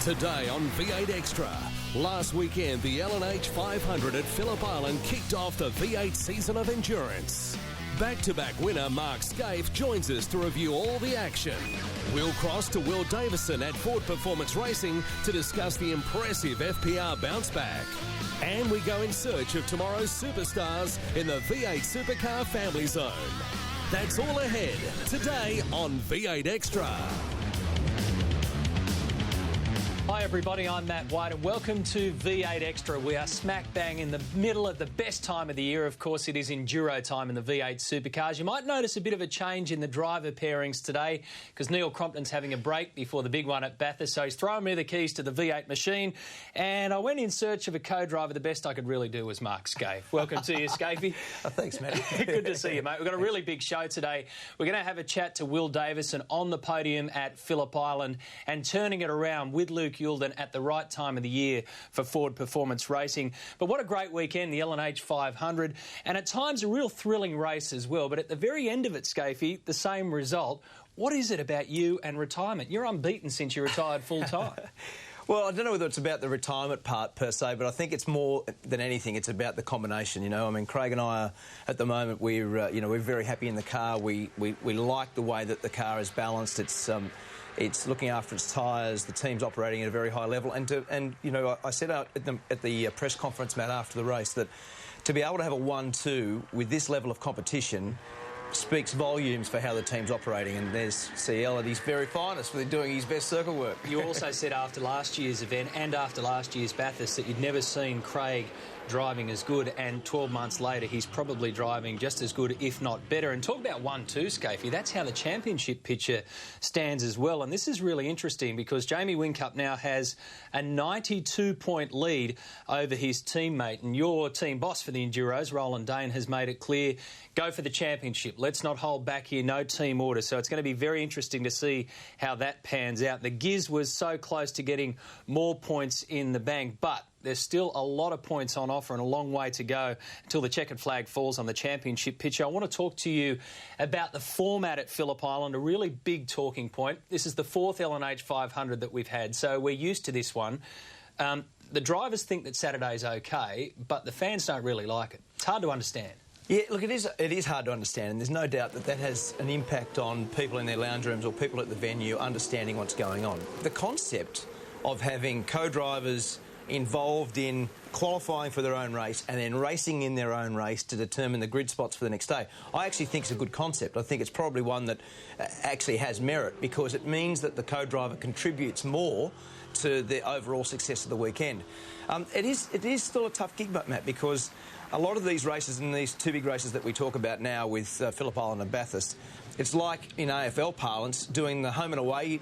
Today on V8 Extra. Last weekend, the L&H 500 at Phillip Island kicked off the V8 season of endurance. Back-to-back winner Mark Scaife joins us to review all the action. We'll cross to Will Davison at Ford Performance Racing to discuss the impressive FPR bounce back. And we go in search of tomorrow's superstars in the V8 Supercar Family Zone. That's all ahead today on V8 Extra. Hi everybody, I'm Matt White and welcome to V8 Extra. We are smack bang in the middle of the best time of the year. Of course, it is enduro time in the V8 Supercars. You might notice a bit of a change in the driver pairings today because Neil Crompton's having a break before the big one at Bathurst, so he's throwing me the keys to the V8 machine. And I went in search of a co-driver. The best I could really do was Mark Scaife. Welcome to you, Scaife. Thanks, Matt. Good to see you, mate. We've got a really big show today. We're going to have a chat to Will Davison on the podium at Phillip Island and turning it around with Luke Youlden at the right time of the year for Ford Performance Racing. But what a great weekend, the L&H 500, and at times a real thrilling race as well. But at the very end of it, Scaife, the same result. What is it about you and retirement? You're unbeaten since you retired full-time. Well, I don't know whether it's about the retirement part per se, but I think it's more than anything, it's about the combination, you know. I mean, Craig and I are, at the moment, we're very happy in the car. We like the way that the car is balanced. It's looking after its tyres. The team's operating at a very high level. And you know, I said out at the press conference, Matt, after the race, that to be able to have a 1-2 with this level of competition speaks volumes for how the team's operating. And there's CL at his very finest with doing his best circle work. You also said after last year's event and after last year's Bathurst that you'd never seen Craig driving as good, and 12 months later he's probably driving just as good, if not better. And talk about 1-2, Scaife, that's how the championship picture stands as well. And this is really interesting because Jamie Whincup now has a 92-point lead over his teammate, and your team boss for the Enduros, Roland Dane, has made it clear, go for the championship. Let's not hold back here, no team order. So it's going to be very interesting to see how that pans out. The Giz was so close to getting more points in the bank, but there's still a lot of points on offer and a long way to go until the checkered flag falls on the championship picture. I want to talk to you about the format at Phillip Island, a really big talking point. This is the fourth L&H 500 that we've had, so we're used to this one. The drivers think that Saturday's okay, but the fans don't really like it. It's hard to understand. Yeah, look, it is hard to understand, and there's no doubt that that has an impact on people in their lounge rooms or people at the venue understanding what's going on. The concept of having co-drivers involved in qualifying for their own race and then racing in their own race to determine the grid spots for the next day, I actually think it's a good concept. I think it's probably one that actually has merit because it means that the co-driver contributes more to the overall success of the weekend. It is still a tough gig, Matt, because a lot of these races and these two big races that we talk about now with Phillip Island and Bathurst, it's like in AFL parlance doing the home and away,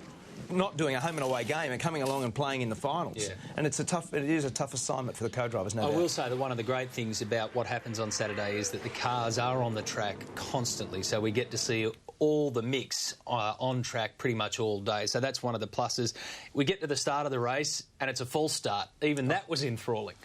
not doing a home and away game and coming along and playing in the finals. Yeah. And it is a tough assignment for the co-drivers, no doubt. I will say that one of the great things about what happens on Saturday is that the cars are on the track constantly, so we get to see all the mix on track pretty much all day. So that's one of the pluses. We get to the start of the race and it's a false start. Even that was enthralling.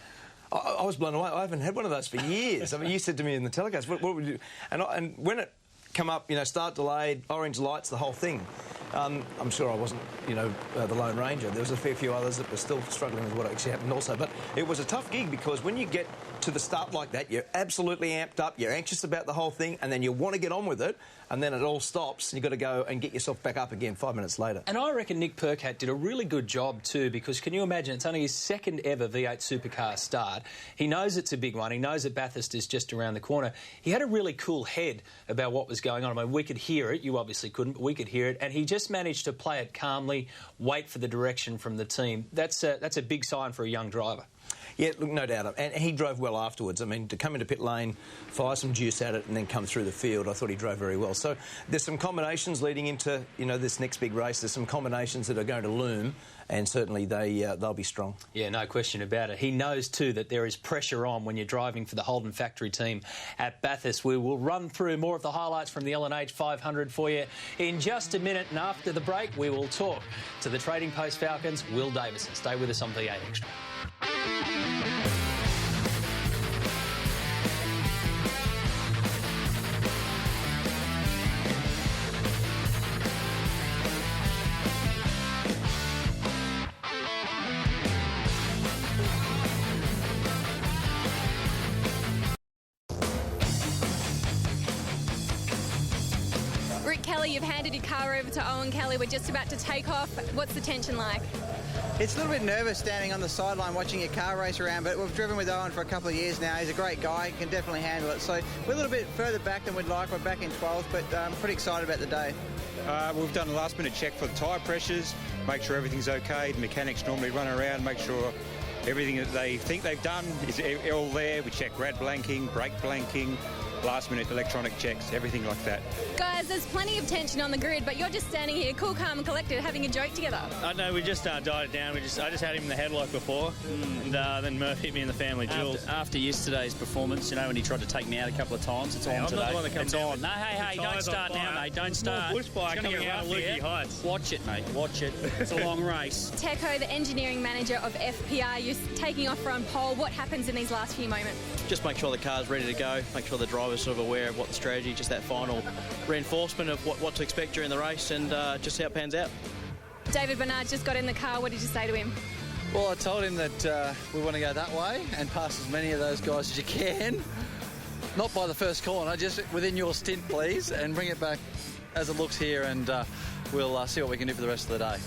I was blown away. I haven't had one of those for years. I mean, you said to me in the telecast, what would you do? And when it come up, you know, start delayed, orange lights, the whole thing. I'm sure I wasn't, you know, the Lone Ranger. There was a fair few others that were still struggling with what actually happened also. But it was a tough gig because when you get to the start like that, you're absolutely amped up, you're anxious about the whole thing, and then you want to get on with it, and then it all stops, and you've got to go and get yourself back up again 5 minutes later. And I reckon Nick Percat did a really good job too, because can you imagine, it's only his second ever V8 Supercar start. He knows it's a big one. He knows that Bathurst is just around the corner. He had a really cool head about what was going on. I mean, we could hear it. You obviously couldn't, but we could hear it. And he just managed to play it calmly, wait for the direction from the team. That's a big sign for a young driver. Yeah, look, no doubt. And he drove well afterwards. I mean, to come into pit lane, fire some juice at it and then come through the field, I thought he drove very well. So there's some combinations leading into, you know, this next big race. There's some combinations that are going to loom, and certainly they'll be strong. Yeah, no question about it. He knows, too, that there is pressure on when you're driving for the Holden factory team at Bathurst. We will run through more of the highlights from the L&H 500 for you in just a minute, and after the break, we will talk to the Trading Post Falcons, Will Davison. Stay with us on V8 Extra. finally you've handed your car over to Owen Kelly. We're just about to take off. What's the tension like? It's a little bit nervous standing on the sideline watching your car race around, but we've driven with Owen for a couple of years now. He's a great guy, he can definitely handle it. So we're a little bit further back than we'd like. We're back in 12th, but I'm pretty excited about the day. We've done a last-minute check for the tyre pressures, make sure everything's okay. The mechanics normally run around, make sure everything that they think they've done is all there. We check rad blanking, brake blanking, last-minute electronic checks, everything like that. Guys, there's plenty of tension on the grid, but you're just standing here, cool, calm and collected, having a joke together. No, we just died it down. I just had him in the headlock before, and then Murph hit me in the family jewels. After yesterday's performance, when he tried to take me out a couple of times, it's on today. I'm not the one that comes on. No, hey, don't start now, mate. Don't start. Bush bike coming out of Lukey Heights. Watch it, mate. Watch it. It's a long race. Teco, the engineering manager of FPR, you're taking off from pole. What happens in these last few moments? Just make sure the car's ready to go, make sure the driver's sort of aware of what the strategy, just that final reinforcement of what to expect during the race and just how it pans out. David Bernard just got in the car. What did you say to him? Well, I told him that we want to go that way and pass as many of those guys as you can. Not by the first corner, just within your stint, please, and bring it back as it looks here, and we'll see what we can do for the rest of the day.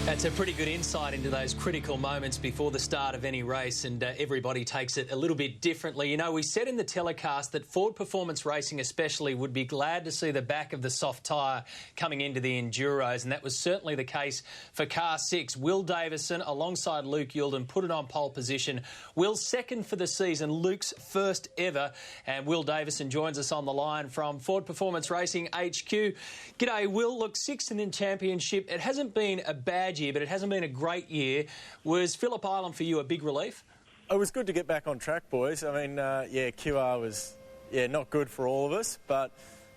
That's a pretty good insight into those critical moments before the start of any race, and everybody takes it a little bit differently. You know, we said in the telecast that Ford Performance Racing especially would be glad to see the back of the soft tyre coming into the Enduros, and that was certainly the case for car 6. Will Davison, alongside Luke Youlden, put it on pole position. Will's second for the season, Luke's first ever, and Will Davison joins us on the line from Ford Performance Racing HQ. G'day, Will. Look, 6th in the championship. It hasn't been a bad year, but it hasn't been a great year. Was Phillip Island for you a big relief? It was good to get back on track, boys. I mean, QR was, not good for all of us, but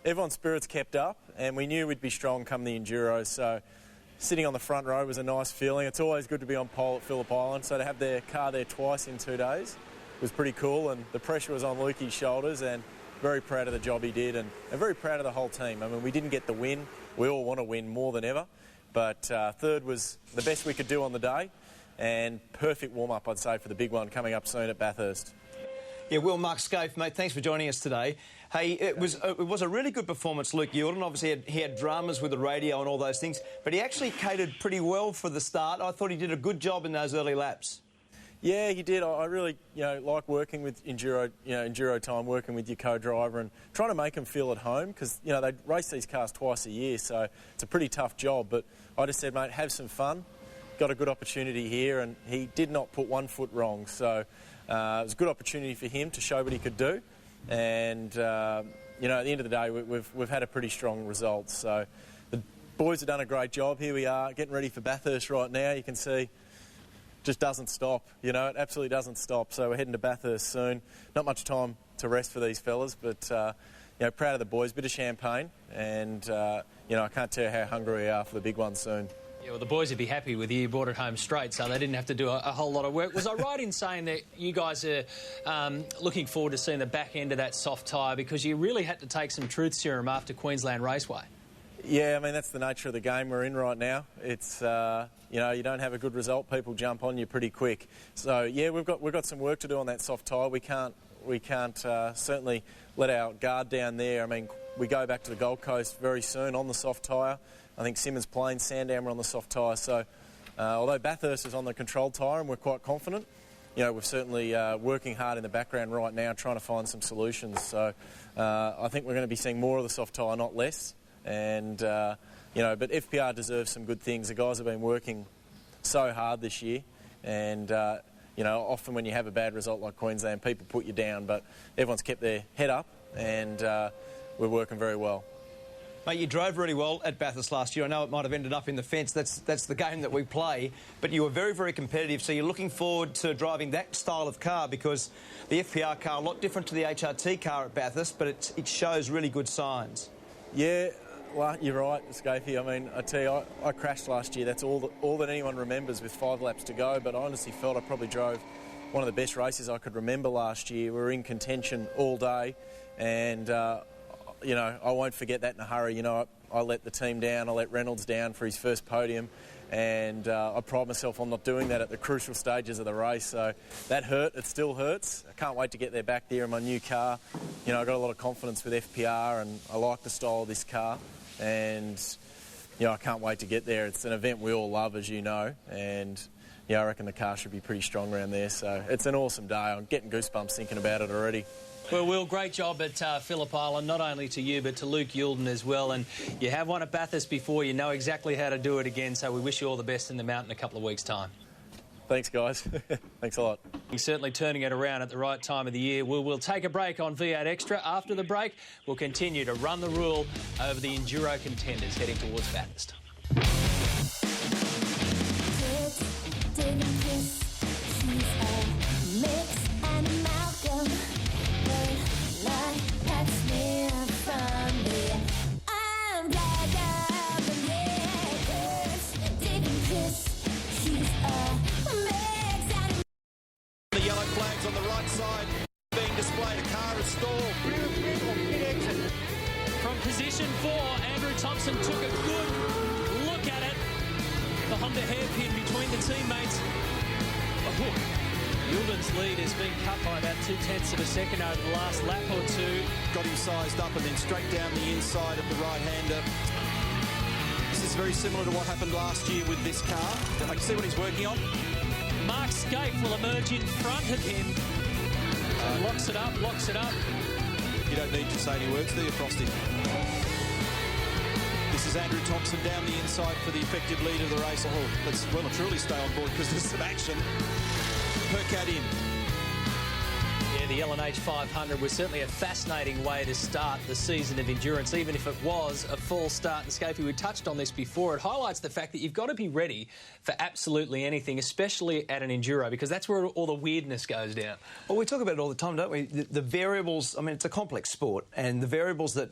everyone's spirits kept up, and we knew we'd be strong come the Enduros, so sitting on the front row was a nice feeling. It's always good to be on pole at Phillip Island, so to have their car there twice in 2 days was pretty cool, and the pressure was on Lukey's shoulders, and very proud of the job he did, and very proud of the whole team. I mean, we didn't get the win. We all want to win more than ever. But third was the best we could do on the day, and perfect warm-up, I'd say, for the big one coming up soon at Bathurst. Yeah, Will, Mark Scaife, mate, thanks for joining us today. Hey, it was a really good performance, Luke Youlden. Obviously, he had dramas with the radio and all those things, but he actually catered pretty well for the start. I thought he did a good job in those early laps. Yeah, he did. I really, like working with enduro time, working with your co-driver and trying to make them feel at home because, they race these cars twice a year, so it's a pretty tough job. But I just said, mate, have some fun. Got a good opportunity here, and he did not put 1 foot wrong. So it was a good opportunity for him to show what he could do. And, at the end of the day, we've had a pretty strong result. So the boys have done a great job. Here we are, getting ready for Bathurst right now. You can see just doesn't stop, it absolutely doesn't stop. So we're heading to Bathurst soon. Not much time to rest for these fellas, but, proud of the boys, bit of champagne, and, I can't tell you how hungry we are for the big one soon. Yeah, well, the boys would be happy with you. You brought it home straight, so they didn't have to do a whole lot of work. Was I right in saying that you guys are looking forward to seeing the back end of that soft tyre because you really had to take some truth serum after Queensland Raceway? Yeah, I mean, that's the nature of the game we're in right now. It's, you don't have a good result, people jump on you pretty quick. So, yeah, we've got some work to do on that soft tyre. We can't certainly let our guard down there. I mean, we go back to the Gold Coast very soon on the soft tyre. I think Simmons Plains, Sandown are on the soft tyre. So, although Bathurst is on the controlled tyre and we're quite confident, we're certainly working hard in the background right now trying to find some solutions. So, I think we're going to be seeing more of the soft tyre, not less. And, but FPR deserves some good things. The guys have been working so hard this year. And, often when you have a bad result like Queensland, people put you down. But everyone's kept their head up and we're working very well. Mate, you drove really well at Bathurst last year. I know it might have ended up in the fence. That's the game that we play. But you were very, very competitive. So you're looking forward to driving that style of car because the FPR car, a lot different to the HRT car at Bathurst, but it shows really good signs. Yeah. Well, you're right, Scapey. I mean, I tell you, I crashed last year. That's all that anyone remembers with 5 laps to go. But I honestly felt I probably drove one of the best races I could remember last year. We were in contention all day. And, I won't forget that in a hurry. I let the team down. I let Reynolds down for his first podium. and I pride myself on not doing that at the crucial stages of the race. So that hurt. It still hurts. I can't wait to get there back there in my new car. You know, I've got a lot of confidence with FPR, and I like the style of this car, and you know, I can't wait to get there. It's an event we all love, as you know, and yeah, I reckon the car should be pretty strong around there. So it's an awesome day. I'm getting goosebumps thinking about it already. Well, Will, great job at Phillip Island, not only to you but to Luke Yulden as well. And you have won at Bathurst before, you know exactly how to do it again, so we wish you all the best in the mountain in a couple of weeks' time. Thanks, guys. Thanks a lot. He's certainly turning it around at the right time of the year. We'll take a break on V8 Extra. After the break, we'll continue to run the rule over the Enduro contenders heading towards Bathurst. The yellow flags on the right side being displayed. A car is stalled. From position 4, Andrew Thompson took a good look at it. The Honda hairpin between the teammates. Yulden's lead has been cut by about 0.2 of a second over the last lap or two. Got him sized up and then straight down the inside of the right-hander. This is very similar to what happened last year with this car. I can see what he's working on. Mark Scaife will emerge in front of him. Locks it up. You don't need to say any words, do you, Frosty? This is Andrew Thompson down the inside for the effective lead of the race. Oh, let's well and truly stay on board because there's some action. Percat in. Yeah, the LNH 500 was certainly a fascinating way to start the season of endurance, even if it was a false start. And Scapey, we touched on this before. It highlights the fact that you've got to be ready for absolutely anything, especially at an enduro, because that's where all the weirdness goes down. Well, we talk about it all the time, don't we? The variables, I mean, it's a complex sport, and the variables that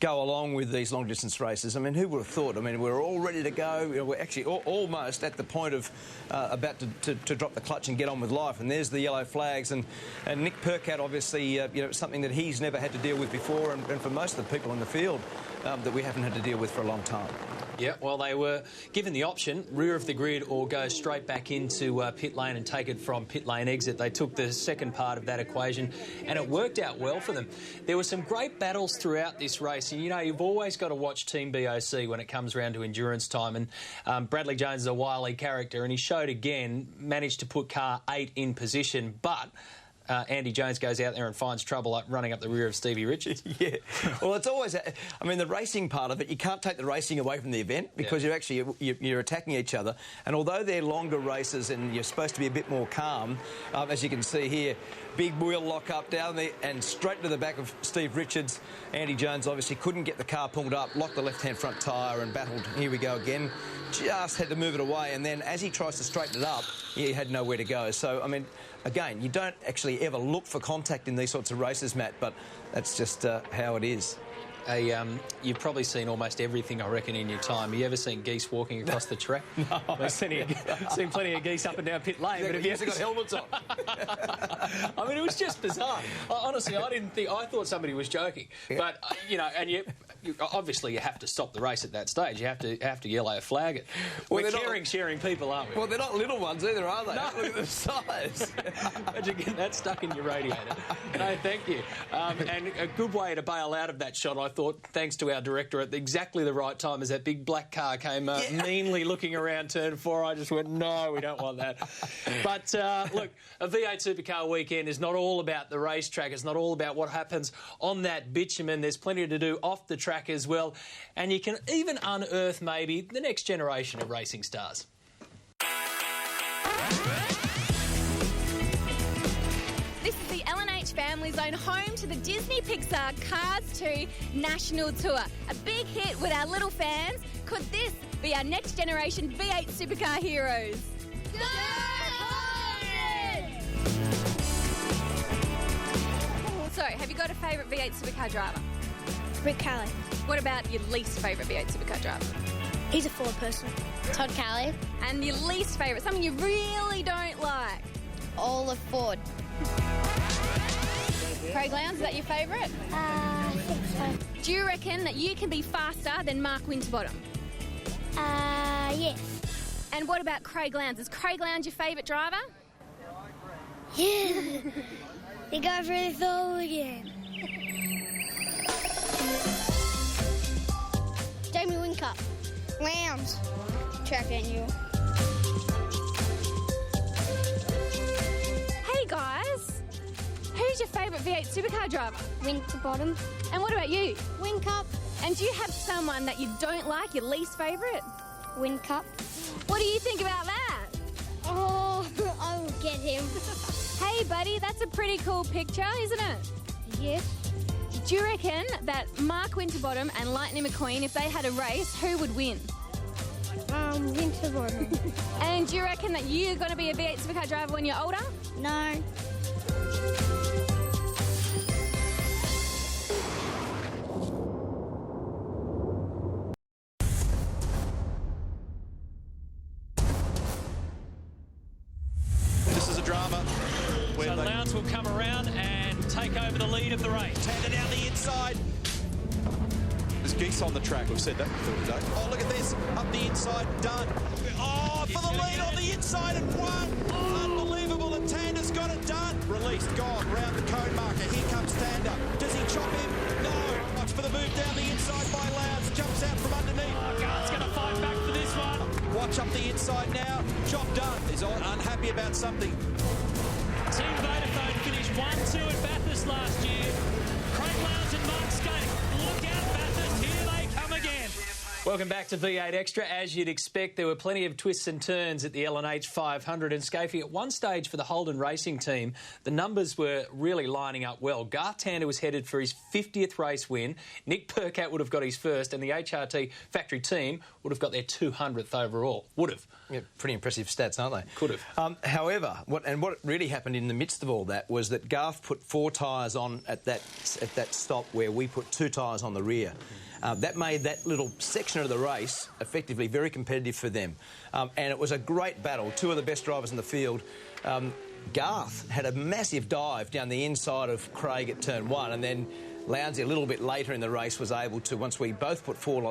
go along with these long-distance races. I mean, who would have thought? I mean, we're all ready to go. You know, we're actually almost at the point of about to drop the clutch and get on with life. And there's the yellow flags. And Nick Percat, obviously, you know, something that he's never had to deal with before, and for most of the people in the field, that we haven't had to deal with for a long time. Yeah, well, they were given the option, rear of the grid or go straight back into pit lane and take it from pit lane exit. They took the second part of that equation, and it worked out well for them. There were some great battles throughout this race, and, you know, you've always got to watch Team BOC when it comes around to endurance time, and Bradley Jones is a wily character, and he showed again, managed to put car 8 in position, but Andy Jones goes out there and finds trouble running up the rear of Stevie Richards. Yeah. Well, it's always, I mean, the racing part of it, you can't take the racing away from the event because you're attacking each other. And although they're longer races and you're supposed to be a bit more calm, as you can see here, big wheel lock up down there and straight to the back of Steve Richards. Andy Jones obviously couldn't get the car pulled up, locked the left-hand front tyre and battled. Here we go again. Just had to move it away, and then as he tries to straighten it up, he had nowhere to go. So, I mean, again, you don't actually ever look for contact in these sorts of races, Matt, but that's just how it is. You've probably seen almost everything, I reckon, in your time. Have you ever seen geese walking across the track? No. I've seen plenty of geese up and down pit lane. But have you ever got helmets on? I mean, it was just bizarre. Honestly, I thought somebody was joking. Yeah. But, you know, and you obviously you have to stop the race at that stage. You have to yellow flag it. Well, we're sharing people, aren't we? Well, they're not little ones either, are they? No. Look at the size. Imagine getting that stuck in your radiator. No, thank you. And a good way to bail out of that shot, I thought, thanks to our director, at exactly the right time as that big black car came meanly looking around turn 4. I just went, no, we don't want that. But, look, a V8 Supercar weekend is not all about the racetrack. It's not all about what happens on that bitumen. There's plenty to do off the track as well. And you can even unearth maybe the next generation of racing stars. This is the LNH Family Zone, home to the Disney Pixar Cars 2 National Tour. A big hit with our little fans. Could this be our next generation V8 Supercar heroes? Go Hornets! So, have you got a favourite V8 Supercar driver? Rick Callie. What about your least favourite V8 Supercar driver? He's a Ford person. Todd Callie. And your least favourite, something you really don't like? Olive Ford. Craig Lowndes, is that your favourite? I think so. Do you reckon that you can be faster than Mark Winterbottom? Yes. And what about Craig Lowndes? Is Craig Lowndes your favourite driver? Yeah. They go really slow again. Jamie Wincup. Lowndes. Track annual. Hey guys, who's your favourite V8 supercar driver? Winterbottom. And what about you? Wincup. And do you have someone that you don't like, your least favourite? Wincup. What do you think about that? Oh, I will get him. Hey buddy, that's a pretty cool picture, isn't it? Yes. Do you reckon that Mark Winterbottom and Lightning McQueen, if they had a race, who would win? Winterbottom. And do you reckon that you're going to be a V8 supercar driver when you're older? No. This is a drama. So Lowndes will come around and take over the lead of the race. Tander down the inside. There's geese on the track. We've said that before today. Oh, look at this. Up the inside. Done. Oh, for the lead on the inside and won. Unbelievable. And Tander's got it done. Released. Gone. Round the cone marker. Here comes Tander. Does he chop him? No. Watch for the move down the inside by Lowndes. Jumps out from underneath. Oh, Garth's going to fight back for this one. Watch up the inside now. Job done. He's unhappy about something. Team Vodafone finished 1-2 at Bathurst last year. Craig Lowndes and Mark Skate. Look out, Bathurst. Here they come again. Welcome back to V8 Extra. As you'd expect, there were plenty of twists and turns at the L&H 500. And Scafey, at one stage for the Holden Racing team, the numbers were really lining up well. Garth Tander was headed for his 50th race win. Nick Percat would have got his first, and the HRT factory team would have got their 200th overall. Would have. Yeah, pretty impressive stats, aren't they? Could have. However, what really happened in the midst of all that was that Garth put 4 tyres on at that stop where we put 2 tyres on the rear. That made that little section of the race effectively very competitive for them. And it was a great battle. 2 of the best drivers in the field. Garth had a massive dive down the inside of Craig at turn 1, and then Lowndes a little bit later in the race was able to, once we both put 4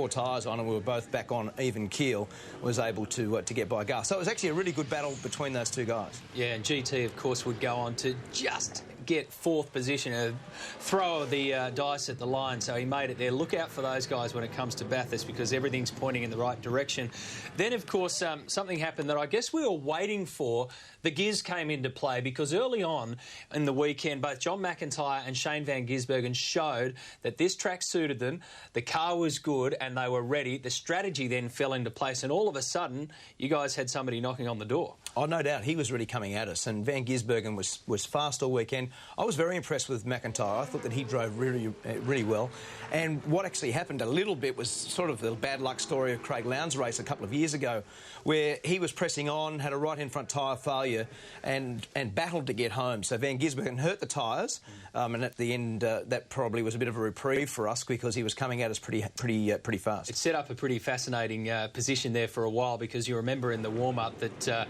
tyres on and we were both back on even keel, was able to get by Garth. So it was actually a really good battle between those 2 guys. Yeah, and GT, of course, would go on to just get 4th position, a throw of the dice at the line, so he made it there. Look out for those guys when it comes to Bathurst, because everything's pointing in the right direction. Then, of course, something happened that I guess we were waiting for. The gears came into play, because early on in the weekend, both John McIntyre and Shane van Gisbergen showed that this track suited them, the car was good, and they were ready. The strategy then fell into place, and all of a sudden, you guys had somebody knocking on the door. Oh, no doubt. He was really coming at us, and Van Gisbergen was fast all weekend. I was very impressed with McIntyre. I thought that he drove really well. And what actually happened a little bit was sort of the bad luck story of Craig Lowndes' race a couple of years ago, where he was pressing on, had a right-hand front tyre failure, and battled to get home. So Van Gisbergen hurt the tyres, and at the end, that probably was a bit of a reprieve for us, because he was coming at us pretty fast. It set up a pretty fascinating position there for a while, because you remember in the warm-up that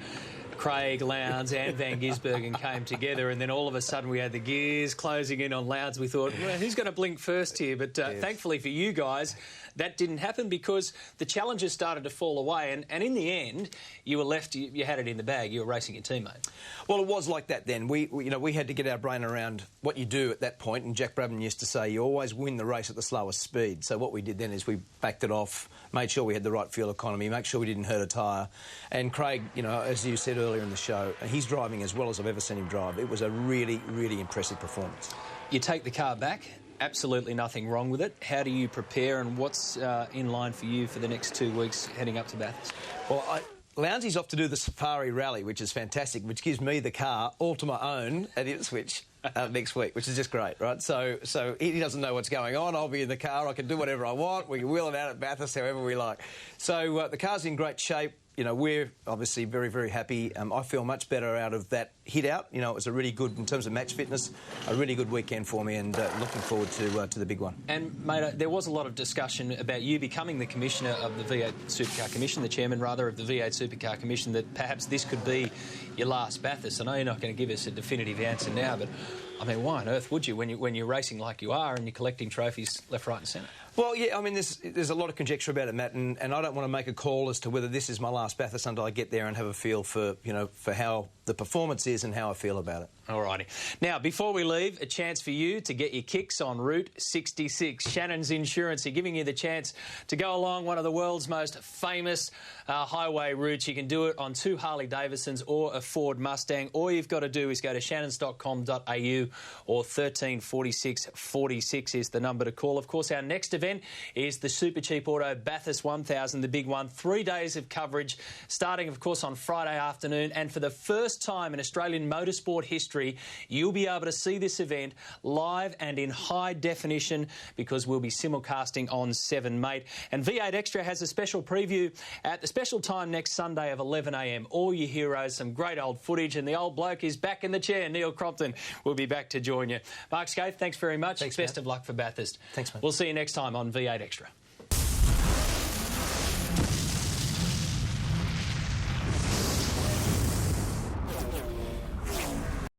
Craig, Lowndes and Van Gisbergen came together, and then all of a sudden we had the gears closing in on Lowndes. We thought, well, who's going to blink first here? But thankfully for you guys, that didn't happen, because the challenges started to fall away, and in the end, you were left, you had it in the bag, you were racing your teammate. Well, it was like that then. We had to get our brain around what you do at that point, and Jack Brabham used to say you always win the race at the slowest speed. So what we did then is we backed it off, made sure we had the right fuel economy, make sure we didn't hurt a tyre. And Craig, as you said earlier in the show, he's driving as well as I've ever seen him drive. It was a really, really impressive performance. You take the car back, absolutely nothing wrong with it. How do you prepare, and what's in line for you for the next 2 weeks heading up to Bathurst? Well, Lowndesy's off to do the Safari Rally, which is fantastic, which gives me the car all to my own at Ipswich next week, which is just great, right? So he doesn't know what's going on. I'll be in the car. I can do whatever I want. We can wheel it out at Bathurst however we like. So the car's in great shape. We're obviously very, very happy. I feel much better out of that hit out. It was a really good, in terms of match fitness, a really good weekend for me, and looking forward to the big one. And, mate, there was a lot of discussion about you becoming the Commissioner of the V8 Supercar Commission, the Chairman, rather, of the V8 Supercar Commission, that perhaps this could be your last Bathurst. I know you're not going to give us a definitive answer now, but I mean, why on earth would you when you're racing like you are and you're collecting trophies left, right and centre? Well, yeah, I mean, there's a lot of conjecture about it, Matt, and I don't want to make a call as to whether this is my last Bathurst until I get there and have a feel for, for how the performance is and how I feel about it. All righty. Now, before we leave, a chance for you to get your kicks on Route 66. Shannon's Insurance are giving you the chance to go along one of the world's most famous highway routes. You can do it on 2 Harley-Davidsons or a Ford Mustang. All you've got to do is go to shannons.com.au or 1346 46 is the number to call. Of course, our next event is the Super Cheap Auto Bathurst 1000, the big one. 3 days of coverage, starting, of course, on Friday afternoon. And for the first time in Australian motorsport history, you'll be able to see this event live and in high definition because we'll be simulcasting on 7 Mate. And V8 Extra has a special preview at the special time next Sunday of 11 a.m. All your heroes, some great old footage, and the old bloke is back in the chair. Neil Crompton will be back to join you. Mark Scaife, thanks very much. Thanks, Best Matt. of luck for Bathurst. Thanks, mate. We'll see you next time on V8 Extra.